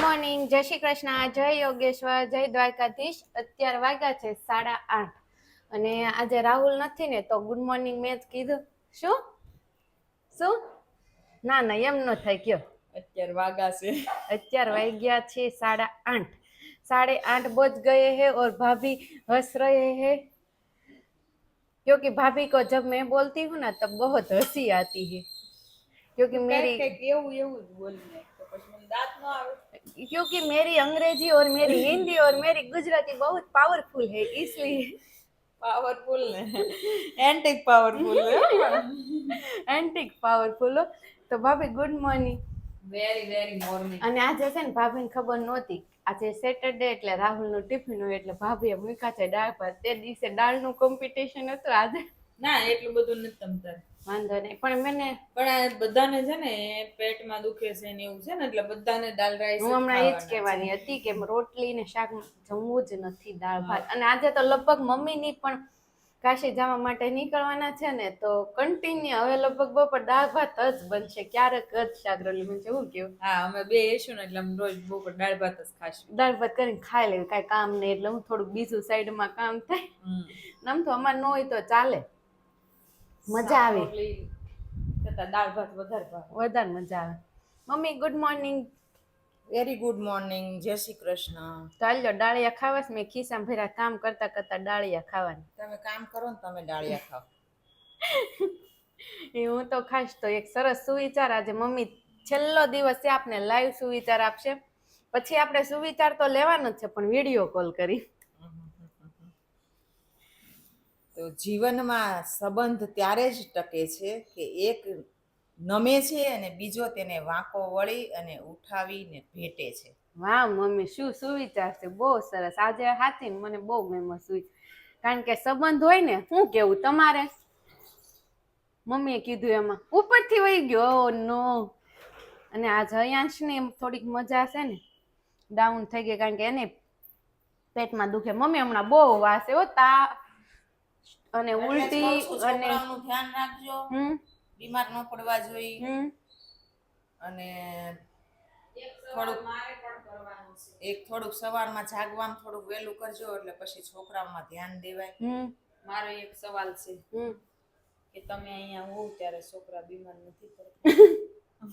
Morning, જય શ્રી કૃષ્ણ, જય યોગેશ્વર, જય દ્વારકાધીશ. અત્યારે વાગ્યા છે 8:30 અને આજે રાહુલ નથી ને તો ગુડ મોર્નિંગ મેં જ કીધું. શું શું ના ના એમ ન થાય કયો. અત્યારે વાગ્યા છે અત્યારે વાગ્યા છે 8:30. 8:30 बज गए हैं और भाभी हंस रहे हैं क्योंकि भाभी को जब मैं बोलती हूँ ना तब बहुत हंसी आती है क्योंकि मेरी એવું જ બોલીને તો પછી મને દાંત ન આવે. क्योंकि मेरी अंग्रेजी और मेरी हिंदी और मेरी गुजराती बहुत पावरफुल है इसलिए પાવરફુલ ને એન્ટિક પાવરફુલ एंटिक पावरफुल हो. तो भाभी good morning. Very very morning. અને આજે છે ને ભાભીને ખબર નહોતી આજે સેટરડે એટલે રાહુલનું ટિફિન હોય એટલે ભાભીએ મૂક્યા છે દાળ ભાત. તે દિવસે દાળનું કોમ્પિટિશન હતું. આજે ના એટલું બધું નથી તમતાર. વાંધો નહીં પણ મને પણ આ બધાને છે ને પેટમાં દુખે છે ને એવું છે ને એટલે બધાને દાળ રાઈસ હું હમણાં એ જ કહેવાની હતી કે રોટલી ને શાક જમવું જ નથી, દાળ ભાત. અને આજે તો લગભગ મમ્મીની પણ કાશી જવા માટે નીકળવાના છે ને તો કન્ટિન્યુ હવે લગભગ બપોર દાળ ભાત જ બનશે, ક્યારેક જ શાક રોટલી બનશે. હું કેવું? હા અમે બે એશું ને એટલે અમે રોજ બપોર દાળ ભાત જ ખાશું. દાળ ભાત કરીને ખાઈ લેવી, કાંઈ કામ નહીં એટલે હું થોડુંક બીજું સાઈડમાં કામ થાય. આમ તો અમારે ન હોય તો ચાલે, મજા આવે. દાળ ભાત વધારે ભાવે. વધારે મજા આવે. Mummy good morning. Very good morning. જય શ્રી કૃષ્ણ. ચાલ્યો ડાળિયા ખાવાસ. મેં ખિસ્સામાં ભર્યા કામ કરતા કરતા ડાળિયા ખાવાની. તમે કામ કરો ને તમે ડાળિયા ખાઓ. એ હું તો ખાસ. તો એક સરસ સુવિચાર આજે મમ્મી છેલ્લો દિવસ છે આપને લાઈવ સુવિચાર આપશે. પછી આપણે સુવિચાર તો લેવાનો જ છે પણ વિડીયો કોલ કરી. તો જીવનમાં સંબંધ ત્યારે જ ટકે છે કે એક નમે છે અને બીજો તેને વાંકો વળી અને ઉઠાવીને ભેટે છે. વાહ મમ્મી શું સુવિચાર છે, બહુ સરસ. આજે હાથી મને બહુ ગમ્યો સુવિચાર, કારણ કે સંબંધ હોય ને શું કેવું તમારે. મમ્મીએ કીધું એમાં ઉપરથી વહી ગયો નો. અને આ જયાંશને થોડીક મજા છે ને ડાઉન થઈ ગઈ કારણ કે એને પેટમાં દુખે. મમ્મી હમણાં બહુ વાસે હો તા અને ઉલટી અને ધ્યાન રાખજો, બીમાર ન પડવા જોઈએ. અને થોડુંક સવારમાં જાગવામાં થોડુંક વહેલું કરજો એટલે પછી છોકરાઓમાં ધ્યાન દેવાય. મારો એક સવાલ છે કે તમે અહીંયા હોવ ત્યારે છોકરા બીમાર નથી પડતા?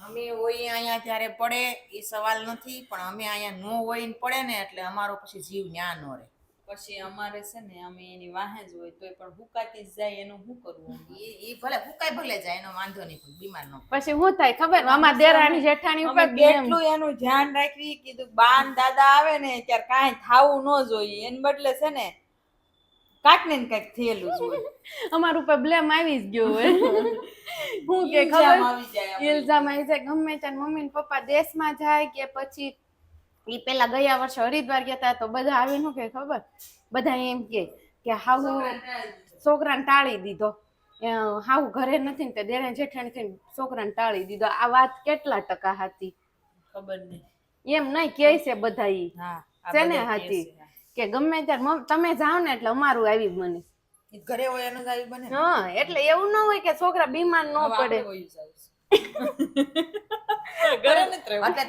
અમે હોય અહીંયા ત્યારે પડે એ સવાલ નથી, પણ અમે અહીંયા ન હોય ને પડે ને એટલે અમારો પછી જીવ ન્યા ન રહે. પછી અમારે છે ને અમે એની વાહે જ હોય તોય પણ હુકાતી જ જાય. એનું શું કરવું? એ ભલે હુકાય ભલે જાય એનો વાંધો નહીં, પણ બીમાર ન પછી શું થાય ખબર? આમાં દેરાણી જેઠાણી ઉપર કેટલું એનું ધ્યાન રાખવી. કીધું બાન દાદા આવે ને ત્યારે કાંઈ થાવું ન જોઈએ, એને બદલે છે ને કાંઈક ને કાંઈક થયેલું જ હોય. અમાર ઉપર બ્લેમ આવી જ ગયો હોય. હું કે ખબર ઇલ્ઝામ આવી જાય ગમે ત્યારે. મમ્મી ને પપ્પા દેશમાં જાય કે પછી એ પેલા ગયા વર્ષે હરિદ્વાર ગયા હતા તો બધા આવીને શું કે ખબર? બધા એમ કે હાહુ છોકરાને ટાળી દીધો, હાહુ ઘરે નથી ને તે દેરાણી જેઠાણી થઈને છોકરાને ટાળી દીધો. આ વાત કેટલા ટકા હતી ખબર નહીં. એમ નહીં કે છે બધા ઈ છે ને હાથી કે ગમે ત્યારે તમે જાઓ ને એટલે અમારું આવી બને. ઘરે હોય એનું જ આવી બને. હા એટલે એવું ન હોય કે છોકરા બીમાર ન પડે.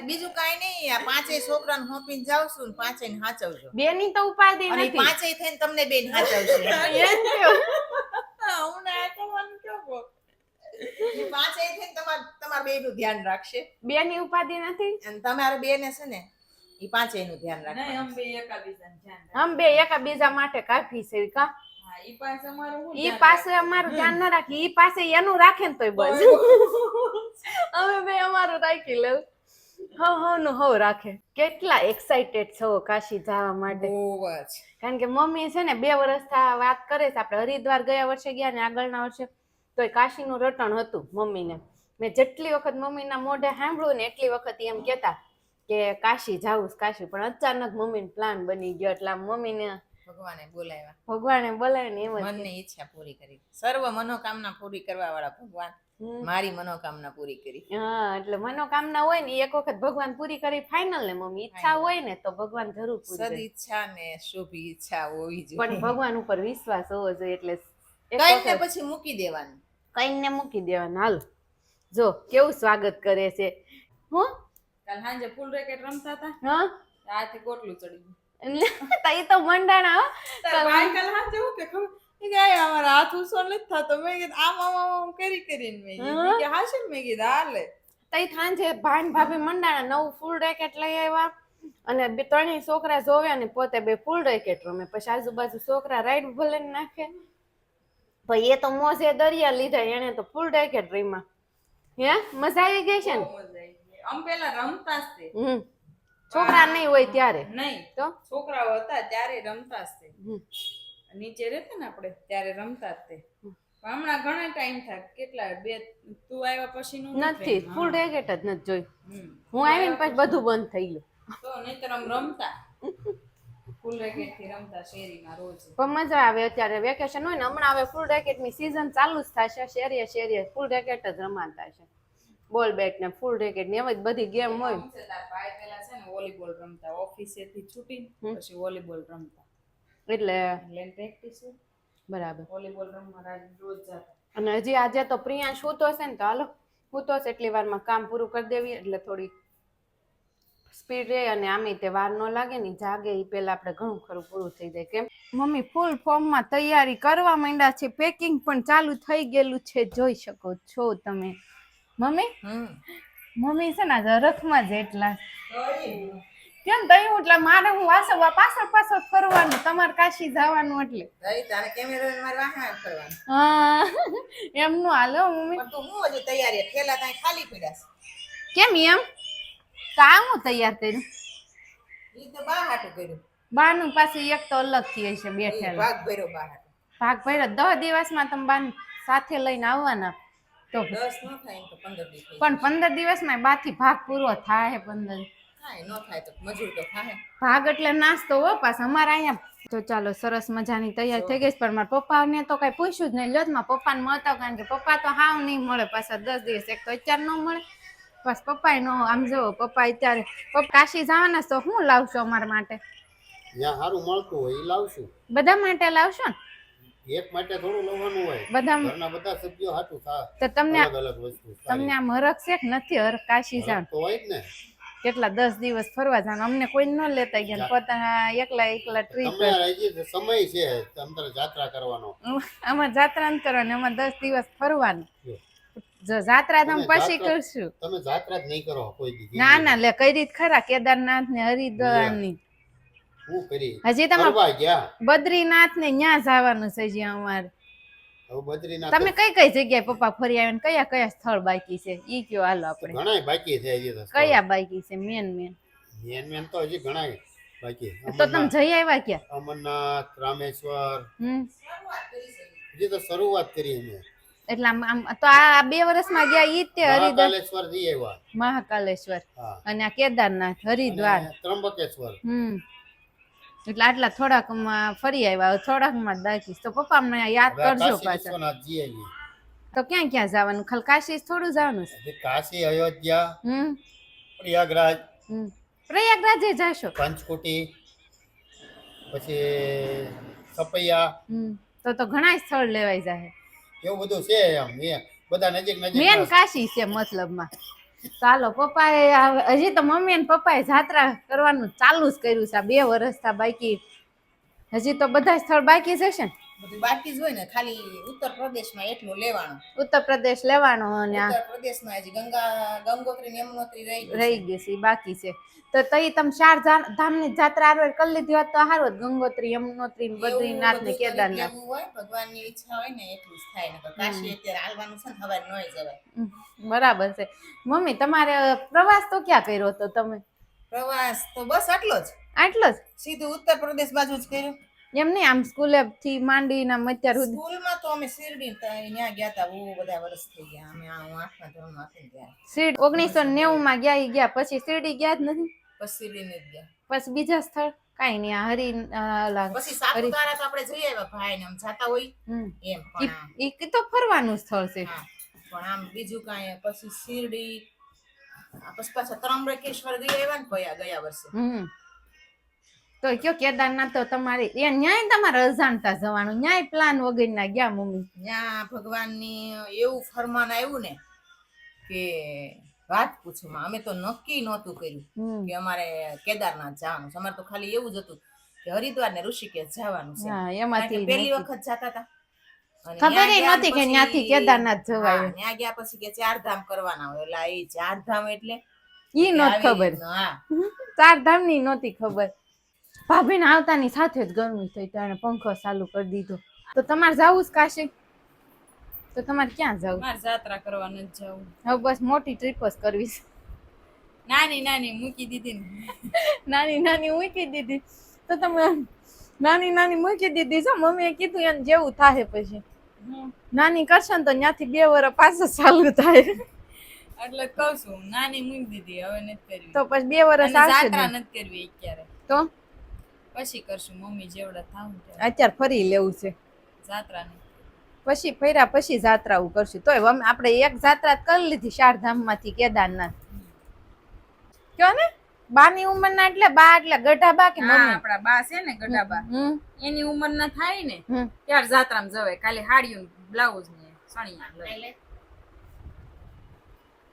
બીજું કઈ નહીં, આ પાંચેય છોકરાને હોપીને જાવ છું ને પાંચેય ને હાચવજો. બે ની તો ઉપાધિ અને નથી, પાંચેય થઈને તમને બેન હાચવશે. પાંચેય થઈને તમારા બે નું ધ્યાન રાખશે. બે ની ઉપાધિ નથી અને તમારે બે ને છે ને એ પાંચેય નું ધ્યાન રાખશે. હમ બે એકાબીજા માટે કાફી છે કા. ઈ પાસે અમારું ધ્યાન ના રાખે, ઈ પાસે એનું રાખે ને તોય બસ. અમે બે અમારું રાખી લઉં. નું હવ રાખે. કેટલા એક્સાઇટેડ છો કાશી જવા માટે? કારણ કે મમ્મી છે ને 2 વર્ષથી વાત કરે છે. આપણે હરિદ્વાર ગયા વર્ષે ગયા ને આગળના વર્ષે તો કાશીનું રટણ હતું મમ્મીને. મેં જેટલી વખત મમ્મીના મોઢે સાંભળ્યું ને એટલી વખત એમ કહેતા કે કાશી જાવું કાશી. પણ અચાનક મમ્મીને પ્લાન બની ગયો એટલે મમ્મીને ભગવાને બોલાવ્યા ને એમ જ મનની ઈચ્છા પૂરી કરી. સર્વ મનોકામના પૂરી કરવા વાળા ભગવાન મારી મનોકામના પૂરી કરી. હા એટલે મનોકામના હોય ને એક વખત ભગવાન પૂરી કરી ફાઇનલ ને મમ્મી. ઈચ્છા હોય ને તો ભગવાન જરૂર પૂરી કરે. સદ ઈચ્છા ને શુભ ઈચ્છા હોવી જોઈએ, પણ ભગવાન ઉપર વિશ્વાસ હોવો જોઈએ. એટલે કઈને પછી મૂકી દેવાનું, કઈને મૂકી દેવાનું. હાલ જો કેવું સ્વાગત કરે છે. હું કાલ સાંજે ફૂલ રેકેટ રમતા હતા હા આથી ગોટલું ચડી ગયું તઈ તો મંડાણા હો. ભાઈ કાલ સાંજે હું કે ખબર ઈ કે આ અમારા હાથ ઉસો નથી થતો મેં કીધું આમ કરીને મેં કીધું કે હાશે ને મેં કીધું હાલે તઈ સાંજે ભાઈ ને ભાભી મંડાણા નવું ફૂલ રેકેટ લઈ આવ્યા અને ત્રણેય છોકરા જોવે અને પોતે બે ફૂલ રેકેટ રમે પછી આજુબાજુ છોકરા રાઈડ ભલે નાખે ભાઈ એ તો મોજે દરિયા લીધા એને તો ફૂલ રેકેટ રમ્યા હે મજા આવી ગઈ છે ને આમ પેલા રમતા જ તે છોકરા નહીં હોય ત્યારે નહીં તો છોકરાઓ હતા ત્યારે રમતા જ તે નીચે રહેતા ને આપણે ત્યારે રમતા જ તે હમણાં ઘણા ટાઈમ થાય કેટલા બે તું આવ્યા પછી નું નથી ફૂલ રેકેટ જ નથી જોયું હું આવીને પછી બધું બંધ થઈ ગયું તો નહીતર આમ રમતા ફૂલ રેકેટ થી રમતા શેરીમાં રોજ પણ મજા આવે અત્યારે વેકેશન હોય ને હમણાં હવે ફૂલ રેકેટ ની સીઝન ચાલુ જ થશે શેરીએ ફૂલ રેકેટ જ રમાતા છે બોલ બેટ ને ફૂલ રેકેટ ને એવી બધી ગેમ હોય ભાઈ પેલા છે ને વોલીબોલ રમતા ઓફિસે થી છૂટી પછી વોલીબોલ રમતા એટલે પ્રેક્ટિસ બરાબર વોલીબોલ રમવા રોજ જતા અને હજી આજે તો પ્રિયાંશ સૂતો છે ને તો હાલો સૂતો છે એટલી વારમાં કામ પૂરું કરી દેવી એટલે થોડી સ્પીડ રહે અને આમે તે વાર ન લાગે ને જાગે એ પેલા આપણે ઘણું ખરું પૂરું થઈ જાય કેમ મમ્મી ફૂલ ફોર્મમાં તૈયારી કરવા માંડ્યા છે પેકિંગ પણ ચાલુ થઈ ગયેલું છે જોઈ શકો છો તમે મમ્મી મમ્મી છે ને રખમાં જ એટલા કેમ તઈ એટલે મારે હું વાસવા પાછળ ફરવાનું તમારે કાશી જવાનું એટલે તારે કેમેરા મારે વાહન ફરવાનું હા એમનું હાલો મમ્મી પણ તું હું હજી તૈયારી થેલા તાઈ ખાલી પડ્યા કેમ એમ કામ હું તૈયાર કર્યું ઈ તો બા હાટું કર્યું બાનું પાસે એક તો અલગ થી હશે બેઠેલા ભાગ ભર્યો બા હાટું ભાગ ભર્યો 10 દિવસમાં તમે બાન સાથે લઈને આવવાના તો 10 ન થાય તો 15 દિવસ પણ 15 દિવસમાં બાથી ભાગ પૂરો થાય 15 થાય ન થાય તો મજૂર તો થાય ભાગ એટલે નાસ્તો હો પાસ અમારા અહીંયા તો ચાલો સરસ મજાની તૈયાર થઈ ગઈ પણ મારા પપ્પાને તો કઈ પૂછ્યું જ નહીં લ્યો મારા પપ્પાને મળતા કારણ કે પપ્પા તો હાવ નહીં મળે પાછા 10 દિવસ એક તો અત્યારે ન મળે બસ પપ્પા નો આમ જો પપ્પા અત્યારે પપ્પા કાશી જવાના તો હું લાવશો અમારા માટે જ્યાં સારું મળતું હોય એ લાવશું બધા માટે લાવશો ને એક માટે થોડું લેવાનું હોય બધા ઘરના બધા સભ્યો હાટું તો તમને અલગ અલગ વસ્તુ તમને આમ હરખ છે કે નથી હરખ કાશી જાણ તો હોય જ ને કેટલા 10 દિવસ ફરવા જાણ અમને કોઈ ન લેતા ગયા પોતાના એકલા ટ્રીપ તમે હજી સમય છે તમારે જાત્રા કરવાનો અમાર જાત્રા ન કરવાની અમાર 10 દિવસ ફરવાનું જો જાત્રા તમે પછી કરશું તમે જાત્રા જ નહીં કરો કોઈ દી ના લે કઈ રીત ખરા કેદારનાથ ને હરિદ્વાર ની હું કરી હજી તમે ફરવા ગયા બદ્રીનાથ ને ન્યા જવાનું છે હજી અમારે હવે બદ્રીનાથ તમે કઈ જગ્યાએ પપ્પા ફરી આવ્યા ને કયા સ્થળ બાકી છે ઈ કયો હાલો આપણે ઘણાય બાકી છે હજી તો કયા બાકી છે મેન તો હજી ઘણાય બાકી તો તમે જઈ આવ્યા ક્યાં અમરનાથ રામેશ્વર હજી તો શરૂઆત કરી અમે એટલે આમ તો આ 2 વર્ષમાં ગયા ઈ તે મહાકાલેશ્વર જઈ આવ્યા મહાકાલેશ્વર અને આ કેદારનાથ હરિદ્વાર ત્રંબકેશ્વર એટલે આટલા થોડાકમાં ફરી આવ્યા થોડાકમાં બાકી તો પપ્પા અમને યાદ કરજો પાછા તો ક્યાં જવાનું ખાલી કાશી થોડું જવાનું છે કાશી અયોધ્યા પ્રયાગરાજ પ્રયાગરાજ જશો પંચકોટી પછી સપૈયા તો ઘણા સ્થળ લેવાઈ જાય એવું બધું છે એમ બધા નજીક મેન કાશી છે મતલબમાં ચાલો પપ્પાએ હજી તો મમ્મી અને પપ્પાએ જાત્રા કરવાનું ચાલુ જ કર્યું છે 2 વર્ષ થા બાકી હજી તો બધા સ્થળ બાકી જ હશે ને બધું બાકી જ હોય ને ખાલી ઉત્તર પ્રદેશમાં એટલું લેવાનું ઉત્તર પ્રદેશ લેવાનો અને ઉત્તર પ્રદેશમાં હજી ગંગોત્રી યમનોત્રી રહી ગઈ છે બાકી છે તો તઈ તમે 4 ધામની જાત્રા આરવાર કરી લીધી હોત તો સારું ગંગોત્રી યમનોત્રી બદ્રીનાથ ને કેદારનાથ હોય ભગવાનની ઈચ્છા હોય ને એટલું જ થાય ને કાશી અત્યારે હાલવાનું છે ને હવાર નોય જવાય બરાબર છે મમ્મી તમારે પ્રવાસ તો ક્યાં કર્યો તો તમે પ્રવાસ તો બસ આટલો જ સીધું ઉત્તર પ્રદેશ બાજુ જ કર્યો એમ નહીં આમ સ્કૂલે થી માંડી ના અત્યાર સુધી સ્કૂલમાં તો અમે શિરડી ત્યાં ગયા હતા બહુ બધા વર્ષ થઈ ગયા અમે 8મા ધોરણમાં હતી ત્યારે શિરડી 1990 માં ગયા પછી શિરડી ગયા જ નથી પછી શિરડી નથી ગયા પછી બીજા સ્થળ કાઈ નહીં આ પછી સાપુતારા તો આપણે જઈ આવ્યા ભાઈ ને આમ જાતા હોય એમ પણ ઈ તો ફરવાનું સ્થળ છે પણ આમ બીજું કાંઈ પછી શિરડી પછી પાછા ત્રંબકેશ્વર ગયા આવ્યા ને ગયા વર્ષે તો કયો કેદારનાથ તો તમારે ન્યાય તમારે અજાણતા જવાનું ન્યાય પ્લાન વગર ના ગયા મમ્મી ત્યાં ભગવાનની એવું ફરમાન આવ્યું ને કે વાત પૂછો માં, અમે તો નક્કી નહોતું કર્યું કે અમારે કેદારનાથ જવાનું છે. અમારે તો ખાલી એવું જ હતું કે હરિદ્વાર ને ઋષિકેશ જવાનું છે. હા, કારણ એમાંથી કે પહેલી વખત જતા હતા અને ખબર ન્યા ગયા નહોતી કે પછી- ત્યાંથી કેદારનાથ જવાય. હા, ન્યા ગયા પછી કે 4 ધામ કરવાના હોય. એટલે એ 4 ધામ એટલે ઈ નહોતી આવી ખબર. રીતનું, હા 4 ધામ ની નહોતી ખબર. ભાભીને આવતાની સાથે જ ગરમી થઈ તો એને પંખો ચાલુ કરી દીધો. તો તમારે જાવું છે કાશી? તો તમારે ક્યાં જવું? મારે જાત્રા કરવા નથી જવું. હવે બસ મોટી ટ્રીપ જ કરવી છે. નાની નાની મૂકી દીધી ને. નાની નાની મૂકી દીધી તો તમે નાની નાની મૂકી દીધી છે. મમ્મીએ કીધું એને જેવું થાય પછી નાની કરશે ને તો ત્યાંથી 2 વર્ષ પાછું ચાલુ થાય. એટલે કહું છું નાની મૂકી દીધી, હવે નથી કરવી. તો પછી 2 વર્ષ અને આવશે જાત્રા જ. નથી કરવી અત્યારે, તો પછી કરશું. મમ્મી જેવડા થાવ ત્યારે અત્યારે ફરી લેવું છે. જાત્રા નહીં. પછી ફર્યા પછી જાત્રાઓ કરશું. તોય આપણે એક જાત્રા કરી લીધી 4 ધામમાંથી કેદારનાથ. કયો ને બાની ઉંમરના એટલે બા એટલે ગઢા બા કે હા, મમ્મી? આપડા બા છે ને ગઢાબા, એની ઉંમર ના થાય ને ત્યારે જાત્રામાં જવાય. ખાલી હાડીયું બ્લાઉઝ ને સણિયા લઈ.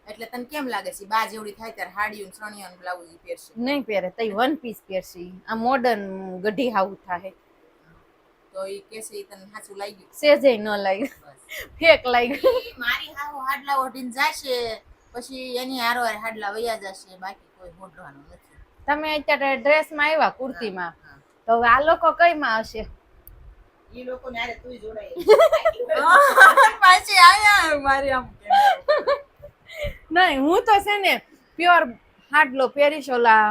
એટલે તને કેમ લાગે છે બા જેવડી થાય ત્યારે હાડીયું સણિયા ને બ્લાઉઝ પહેરશે? નહીં પહેરે તઈ 1 પીસ પહેરશે. આ મોડર્ન ગઢી હાવું થાય. તો ઈ કેસે ઈ તને સાચું લાગ્યું? સેજે ન લાગ્યું, ફેક લાગ્યું. મારી હાવ હાડલા ઓઢીને જાશે, પછી એની હારોહાર હાડલા વયા જશે, બાકી કોઈ મોઢવાનું નથી. તમે અત્યારે ડ્રેસમાં આવ્યા કુર્તીમાં, તો હવે આ લોકો કઈમાં હશે? ઈ લોકો ને આરે તુંય જોડાય. પાછી આયા મારી આમ નહીં, હું તો છે ને પ્યોર હાડલો પહેરીશ. ઓલા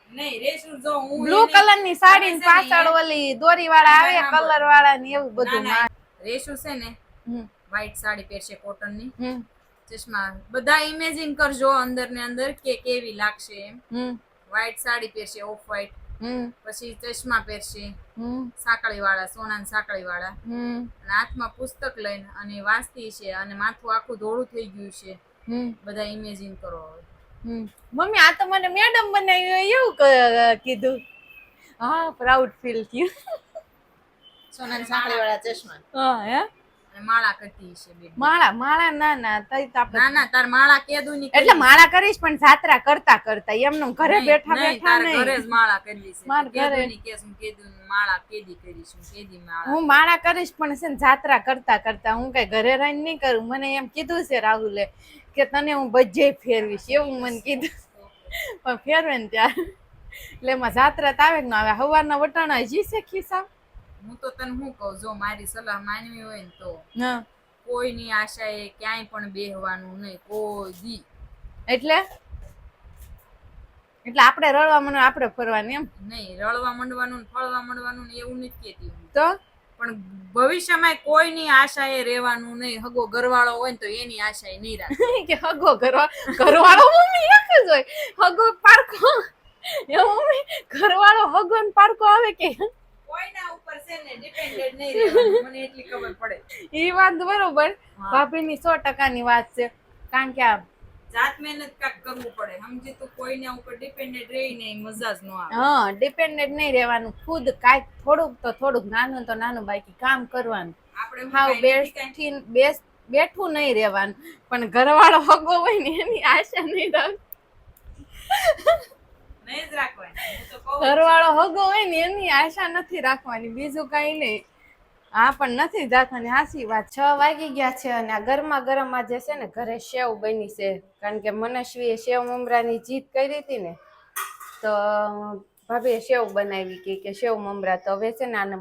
નહીં રેશુ જો હું બ્લુ કલર ની સાડી ને પાછળ ઓલી દોરી વાળા આવે કલર વાળા ને એવું બધું. રેશુ છે ને વ્હાઈટ સાડી પહેરશે કોટન ની, હમ ચશ્મા. બધા ઇમેજિન કરજો અંદર ને અંદર કે કેવી લાગશે એમ. હમ વ્હાઈટ સાડી પહેરશે, ઓફ વ્હાઈટ, હમ પછી ચશ્મા પહેરશે હમ સાંકળી વાળા, સોનાની સાંકળી વાળા, હમ અને હાથમાં પુસ્તક લઈને અને વાંચતી છે, અને માથું આખું ધોળું થઈ ગયું છે. બધા ઇમેજિન કરો હવે. મમ્મી આ તો મને મેડમ બનાવી એવું કીધું. હા, પ્રાઉડ ફીલ થયું. સોનાની સાંકળી વાળા ચશ્મા હા હે અને માળા કરતી છે બે. માળા ના ના તઈ તો આપણે ના ના તાર માળા કેદું ની એટલે માળા કરીશ પણ જાત્રા કરતા કરતા એમનું ઘરે બેઠા બેઠા તારે ઘરે નહીં. જ માળા કરવી છે. માર ઘરે કેદું ની કેસું કેદું માળા કેદી કરીશું, કેદી માળા. હું માળા કરીશ પણ છે ને જાત્રા કરતા કરતા. હું કઈ ઘરે રહીને નહીં કરું. મને એમ કીધું છે રાહુલે કે તને હું બજે ફેરવીશ, એવું મને કીધું. પણ ફેરવે ને ત્યાં એટલે એમાં જાત્રા તો આવે કે ન આવે. સવારના વટાણા હજી છે ખિસ્સા. હું તો તને શું કહું, જો મારી સલાહ માનવી હોય ને તો હા કોઈની આશાએ ક્યાંય પણ બેહવાનું નહીં કોઈ દી. એટલે આપણે રડવા મને આપણે ફરવાની એમ નહીં રળવા માંડવાનું ને ફળવા માંડવાનું ને એવું નથી કેતી હું. તો પણ ભવિષ્યમાં કોઈની આશાએ રહેવાનું નહીં. હગો ઘરવાળો હોય ને તો એની આશાએ નહીં રાખે. કે હગો ઘરવાળો મમ્મી એક જ હોય. હગો પારકો એવું મમ્મી ઘરવાળો હગો ને પારકો આવે કે કોઈના ઉપર છે ને ડિપેન્ડેન્ટ નહીં રહેવાનું, મને એટલી ખબર પડે. એ વાત બરોબર. ભાભીની 100% વાત છે. કારણ કે આ જાત મહેનત કાક કરવું પડે, સમજી. તો કોઈના ઉપર ડિપેન્ડેન્ટ રહીને મજા જ ન આવે. હા, ડિપેન્ડેન્ટ નહીં રહેવાનું. ખુદ કાંઈક થોડુંક નાનું તો નાનું બાકી કામ કરવાનું. આપણે હાવ બેઠું નહીં રહેવાનું. પણ ઘરવાળો હગો હોય ને એની આશા નહીં રાખ. નહીં જ રાખવાની. હું તો કહું ઘરવાળો હગો હોય ને એની આશા નથી રાખવાની, બીજું કઈ નહીં. હા પણ નથી રાખવાની. હાચી વાત. 6 વાગી ગયા છે અને આ ગરમા ગરમ આજે છે ને ઘરે સેવ બની છે. કારણ કે મનસ્વીએ સેવ મમરાની જીદ કરી હતી ને, તો ભાભીએ સેવ બનાવી કે સેવ મમરા. તો હવે છે ને આને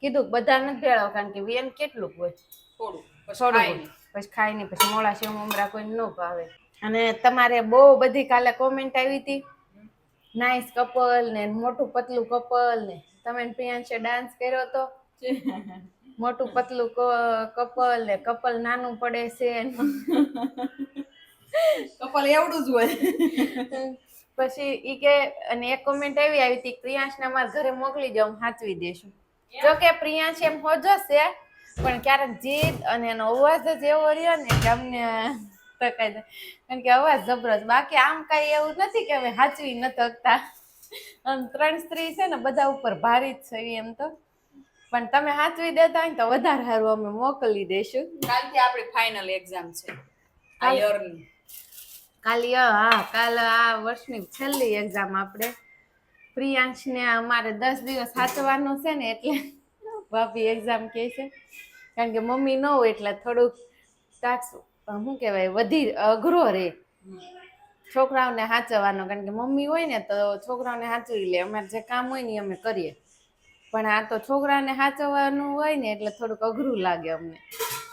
કીધું બધા નથી ભેળવ, કારણ કે વેન કેટલું હોય, થોડું પછી ખાઈ નહીં. પછી મોળા સેવ મમરા કોઈને ન ભાવે. અને તમારે બહુ બધી કાલે કોમેન્ટ આવી હતી, નાઇસ કપલ ને મોટું પતલું કપલ ને. તમે પ્રિયાંશે ડાન્સ કર્યો તો, મોટું પતલું કપલ ને કપલ નાનું પડે છે. કપલ એવડું જ હોય. પછી ઈ કે, અને એક કોમેન્ટ આવી હતી પ્રિયાંશને અમારા ઘરે મોકલી જાવ, સાચવી દેશું. જો કે પ્રિયાંશ એમ હોજો છે પણ ક્યારેક જીદ અને એનો અવાજ જ એવો રહ્યો ને કે અમને ટકાઈ જાય. કારણ કે અવાજ જબરજસ્ત. બાકી આમ કઈ એવું નથી કે અમે સાચવી નથી શકતા. આમ 3 સ્ત્રી છે ને બધા ઉપર ભારી જ છે એમ તો. પણ તમે સાચવી દેતા હોય ને તો વધારે સારું, અમે મોકલી દઈશું. કાલથી આપણી ફાઇનલ એક્ઝામ છે આ યરની. કાલ આ વર્ષની છેલ્લી એક્ઝામ આપણે પ્રિયાંશને અમારે 10 દિવસ સાચવાનું છે ને એટલે ભાભી એક્ઝામ કહે છે કારણ કે મમ્મી ન હોય એટલે થોડુંક ટાસ્ક શું કહેવાય વધી અઘરો રહે છોકરાઓને સાચવવાનો કારણ કે મમ્મી હોય ને તો છોકરાઓને સાચવી લે અમારે જે કામ હોય ને અમે કરીએ પણ આ તો છોકરાને સાચવવાનું હોય ને એટલે થોડુંક અઘરું લાગે અમને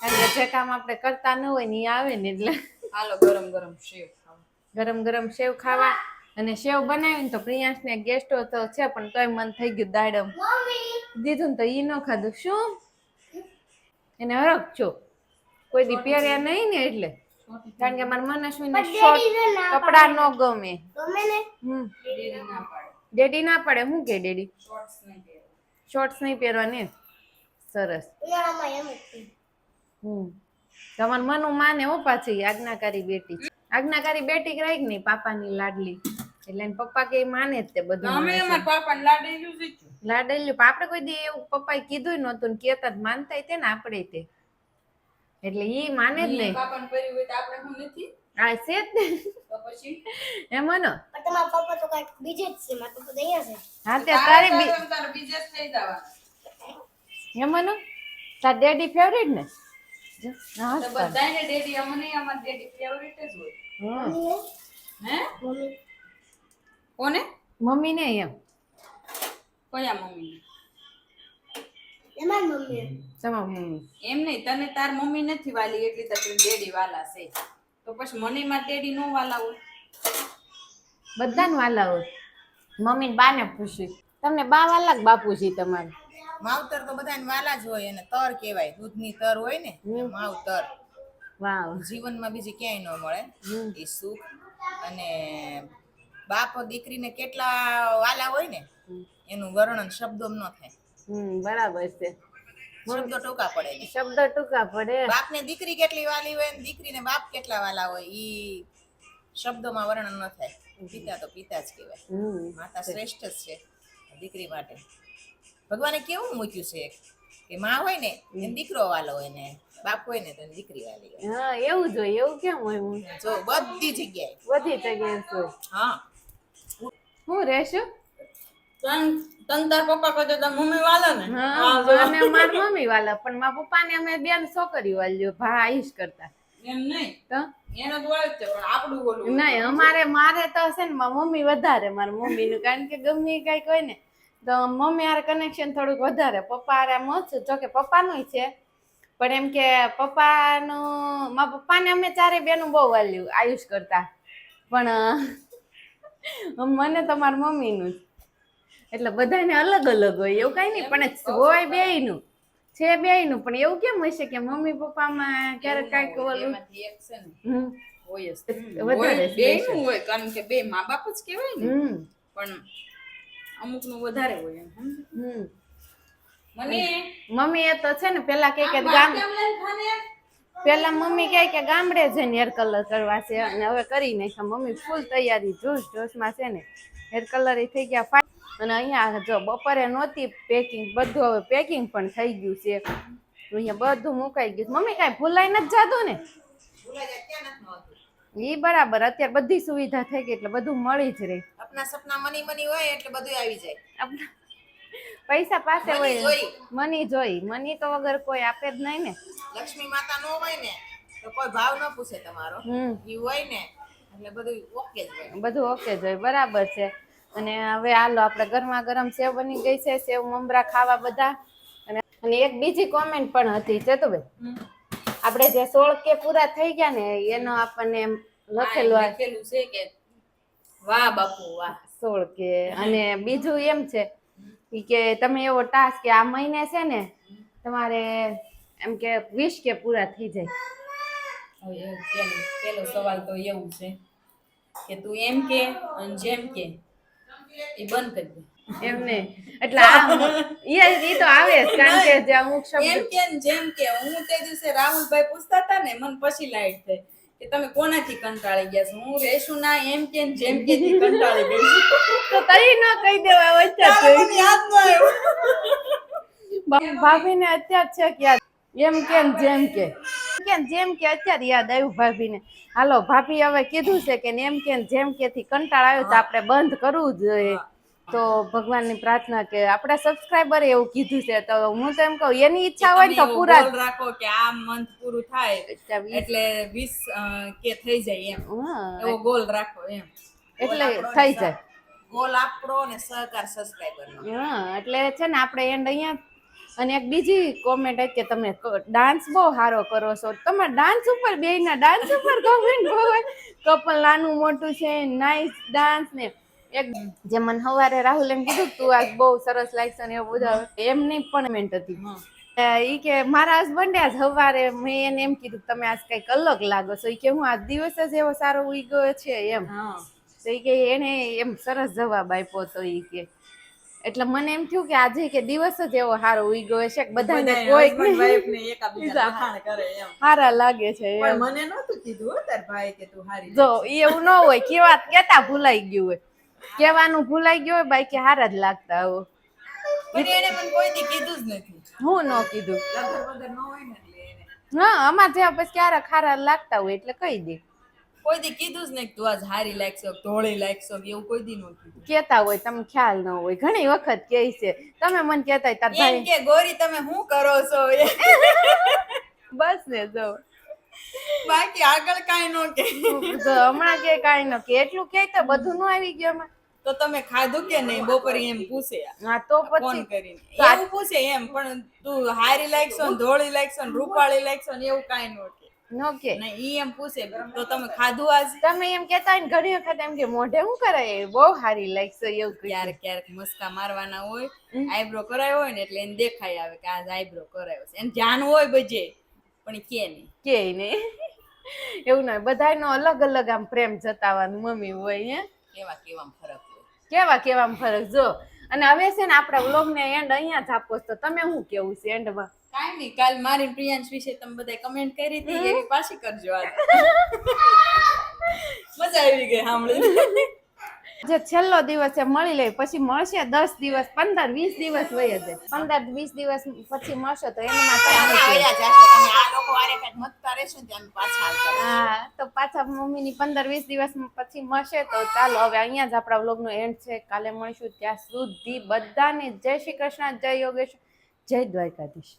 કારણ કે જે કામ આપણે કરતા ન હોય ને એ આવે ને એટલે હાલો ગરમ ગરમ સેવ ખાવા ગરમ સેવ ખાવા અને સેવ બનાવીને તો પ્રિયાંશને ગેસ્ટો તો છે પણ તોય મન થઈ ગયું દાડમ દીધું ને તો ઈ ન ખાધું શું એને હરખ છો કોઈ દી પહેર્યા નહીં ને એટલે કારણ કે મારા મનસ્વીને શોર્ટ કપડા ન ગમે ડેડી ના પડે શું કે ડેડી શોર્ટ્સ નહીં પહેરવાની સરસ તમાર મનું માને હો પાછી આજ્ઞાકારી બેટી રહી નહીં પાપાની લાડલી એટલે એને પપ્પા કે માને જ તે બધું લાડેલું આપણે કોઈ દી એવું પપ્પાએ કીધું નહોતું ને કેતા જ માનતા તે ને આપણે તે એટલે ઈ માને જ નહીં પાપાને પહેર્યું હોય તો આપણે હું નથી આ છે જ ને તો પછી એમ ને પણ તમારા પપ્પા તો કાંઈક બીજે જ છે મારા પપ્પા તો અહીંયા છે હા તે તારે તારે બીજે જ થઈ જવાનું એમ ને તાર ડેડી ફેવરેટ ને હા તો બધાયને ડેડી અમને અમાર ડેડી ફેવરિટ જ હોય હે મમ્મી કોને મમ્મી ને એમ કયા મમ્મી એમાં મમ્મી તમાર મમ્મી એમ નહીં તને તાર મમ્મી નથી વાલી એટલી તો તું ડેડી વાલા છે તો પછી મને માં ડેડી નો વાલા હોય બધાને વાલા હોય મમ્મી બાને પૂછી તમને બા વાલા કે બાપુજી તમારે માવતર તો બધાને વાલા જ હોય અને તર કહેવાય દૂધની તર હોય ને માવતર વાવ જીવનમાં બીજી ક્યાંય ન મળે એ સુખ અને બાપ દીકરીને કેટલા વાલા હોય ને એનું વર્ણન શબ્દોમાં ન થાય બરાબર છે શબ્દો ટૂંકા પડે ને. શબ્દ ટૂંકા પડે બાપને દીકરી કેટલી વાલી હોય ને દીકરીને બાપ કેટલા વાલા હોય ઈ શબ્દોમાં વર્ણન ન થાય પિતા તો પિતા જ કહેવાય માતા શ્રેષ્ઠ જ છે દીકરી માટે ભગવાને કેવું મૂક્યું છે કે માં હોય ને એને દીકરો વાલો હોય ને બાપ હોય ને તો એને દીકરી વાલી હોય હા એવું જોઈએ એવું કેમ હોય જો બધી જગ્યાએ બધી જગ્યાએ હોય હા હું રહેશું તન તાર પપ્પા કહે તો મમ્મી વાલા ને હા અને મારી મમ્મી વાલા પણ મારા પપ્પાને અમે બેન છોકરી વાલ્યો ભા આઈશ કરતા એમ નહીં તો એનો જ વળે છે પણ આપણું બોલવું નહીં મારે તો છે ને મારી મમ્મી વધારે મારી મમ્મીનું કારણ કે ગમે કઈક હોય ને તો મમ્મી હારે કનેક્શન થોડુંક વધારે પપ્પા હારે આમ ઓછું જોકે પપ્પાનું છે પણ એમ કે પપ્પાનું મારા પપ્પાને અમે ચારે બેનું બહુ વાલ્યું આયુષ કરતા પણ મને તો મારી મમ્મીનું જ એટલે બધાને અલગ અલગ હોય એવું કઈ નહીં પણ હોય બેયનું છે બેયનું પણ એવું કેમ હશે કે મમ્મી પપ્પામાં ક્યારેક કાંઈક ઓલું એક છે ને હોય જ વધારે બેયનું હોય કારણ કે બે મા બાપ જ કહેવાય ને પણ અમુક નું વધારે હોય એમ મને મમ્મી એ તો છે ને પેલા કે પેલા મમ્મી કે ગામડે જઈને હેર કલર કરવા છે અને હવે કરી નાખ્યા મમ્મી ફૂલ તૈયારી જોશમાં છે ને હેર કલર એ થઈ ગયા અને અહીંયા જો બપોરે નહોતી પેકિંગ બધું હવે પેકિંગ પણ થઈ ગયું છે અહીંયા બધું મુકાઈ ગયું મમ્મી કાંઈ ભૂલાઈ નથી જાતું ને ઈ બરાબર અત્યારે બધી સુવિધા થઈ ગઈ એટલે બધું મળી જ રહે આપના સપના મની મની હોય એટલે બધું આવી જાય પૈસા પાસે હોય મની જોઈ મની તો વગર કોઈ આપે જ નહીં ને લક્ષ્મી માતા નો હોય ને તો કોઈ ભાવ ન પૂછે તમારો ઈ હોય ને એટલે બધું ઓકે જ હોય બધું ઓકે જ હોય બરાબર છે અને હવે હાલો આપણે ગરમા ગરમ સેવ બની ગઈ છે સેવ મમરા ખાવા બધા અને એક બીજી કોમેન્ટ પણ હતી ચેતુભાઈ આપણે જે 16 કે પૂરા થઈ ગયા ને એનો આપણને લખેલું છે કે વાહ બાપુ વાહ 16 કે અને બીજું એમ છે કે તમે એવો ટાસ્ક કે આ મહિને છે ને તમારે એમ કે 20 કે પૂરા થઈ જાય પેલો સવાલ તો એવું છે કે તું એમ કે અને જેમ કે એ બંધ કરી દે એમ નહીં એટલે ઈ તો આવે જ કારણ કે જે અમુક શબ્દ એમ કે ને જેમ કે હું તે દિવસે રાહુલભાઈ પૂછતા હતા ને મને પછી લાઈટ થઈ કે તમે કોનાથી કંટાળી ગયા છો હું રેશું ના એમ કે ને જેમ કે થી કંટાળી ગઈ તો તઈ ન કહી દેવા વચ્ચે મને યાદ ન આવ્યું ભાભીને અત્યાર છે કે એમ કે ને જેમ કે કે જેમ કે અત્યારે યાદ આવ્યું ભાભીને. હાલો ભાભી હવે કીધું છે કે એમ કે જેમ કે થી કંટાળ આવ્યો તો આપણે બંધ કરવું જોઈએ. તો ભગવાનની પ્રાર્થના કે આપણા સબસ્ક્રાઇબર એવું કીધું છે તો હું તો એમ કહું એની ઈચ્છા હોય ને તો પૂરા ગોલ રાખો કે આ મંથ પૂરું થાય એટલે 20 કે થઈ જાય એમ. એવો ગોલ રાખો એમ. એટલે થઈ જાય ગોલ આપણો ને સહકાર સબસ્ક્રાઇબરનો. હા એટલે છે ને આપણે એન્ડ અહીંયા. અને એક બીજી કોમેન્ટ કે તમે ડાન્સ બહુ સારો કરો છો. તમારા ડાન્સ ઉપર બેયના ડાન્સ ઉપર કોમેન્ટ બહુ હોય. કપલ નાનું મોટું છે નાઈસ ડાન્સ ને એક જે મને સવારે રાહુલ એમ કીધું તું આજ બહુ સરસ લાગશે ને એવું બધા એમ નહીં પણ કમેન્ટ હતી. ઈ કે મારા હસબન્ડે આજ સવારે મેં એને એમ કીધું તમે આજ કઈક અલગ લાગો છો. ઈ કે હું આજ દિવસ જ એવો સારો ઉગ્યો છે એમ. તો ઈ કે એને એમ સરસ જવાબ આપ્યો તો ઈ કે એટલે મને એમ થયું કે આજે કે દિવસ જ એવો સારો ઉગ્યો છે કે બધાને કોઈ સારા લાગે છે એમ. મને નહોતું કીધું તાર ભાઈ કે તું હારી. જો એવું ન હોય કેતા ભૂલાઈ ગયું હોય કેવાનું ભૂલાઈ ગયું હોય બાકી હારા જ લાગતા હોય. પણ એને મને કોઈ દી કીધું જ નથી. હું ન કીધું લગર વગર ન હોય ને એટલે એને. હા અમાર જેવા પછી ક્યારેક ખારા લાગતા હોય એટલે કહી દે. કોઈ દી કીધું જ નહીં તું આજ હારી લાગશો ધોળી લાગશો એવું કોઈ દી ન કીધું. કેતા હોય તમને ખ્યાલ ન હોય ઘણી વખત કહે છે તમે મને કેતા તાર ભાઈ એમ કે ગોરી તમે શું કરો છો બસ ને જો બાકી આગળ કાઈ ન કે. જો હમણાં કે કાઈ ન કે એટલું કે તો બધું ન આવી ગયું એમાં. તો તમે ખાધું કે નહીં બપોરે એમ પૂછે. હા તો ફોન પછી કરીને એવું પૂછે એમ પણ તું હારી લાગશો ને ધોળી લાગશો ને રૂપાળી લાગશો ને એવું કાઈ ન કે. નો કે નહીં ઈ એમ પૂછે તો તમે ખાધું આજ. તમે એમ કેતા હોય ને ઘણી વખત એમ કે મોઢે શું કરે બહુ સારી લાગશે એવું ક્યારેક ક્યારેક મસ્કા મારવાના હોય આઈબ્રો કરાયો હોય ને એટલે એને દેખાય આવે કે આજ આઈબ્રો કરાયો છે એને ધ્યાન હોય બજે પણ કે નહીં કે નહીં એવું ના બધાયનો અલગ અલગ આમ પ્રેમ જતાવાનું મમ્મી હોય હે કેવા ફરક હોય કેવા ફરક જો. અને હવે છે ને આપણા વ્લોગ ને એન્ડ અહીંયા જ આપો તો તમે શું કેવું છે એન્ડમાં? કાઈ નહીં કાલ મારી પ્રિયાંશ વિશે તમે બધા કમેન્ટ કરી હતી એવી પાછી કરજો આજ. મજા આવી ગઈ સાંભળીને. જે છેલ્લો દિવસ છે મળી લે પછી મળશે 10 દિવસ 15 20 દિવસ વહી જશે 15 20 દિવસ પછી મળશે તો એમાં તમે આ લોકો આરે કાટ મતતા રહેશો ને અમે પાછા આવતા. હા તો પાછા મમ્મીની 15 20 દિવસ પછી મળશે તો ચાલો હવે અહીંયા જ આપણા વ્લોગ નો એન્ડ છે. કાલે મળીશું ત્યાં સુધી બધાને જય શ્રી કૃષ્ણ જય યોગેશ જય દ્વારકાધીશ.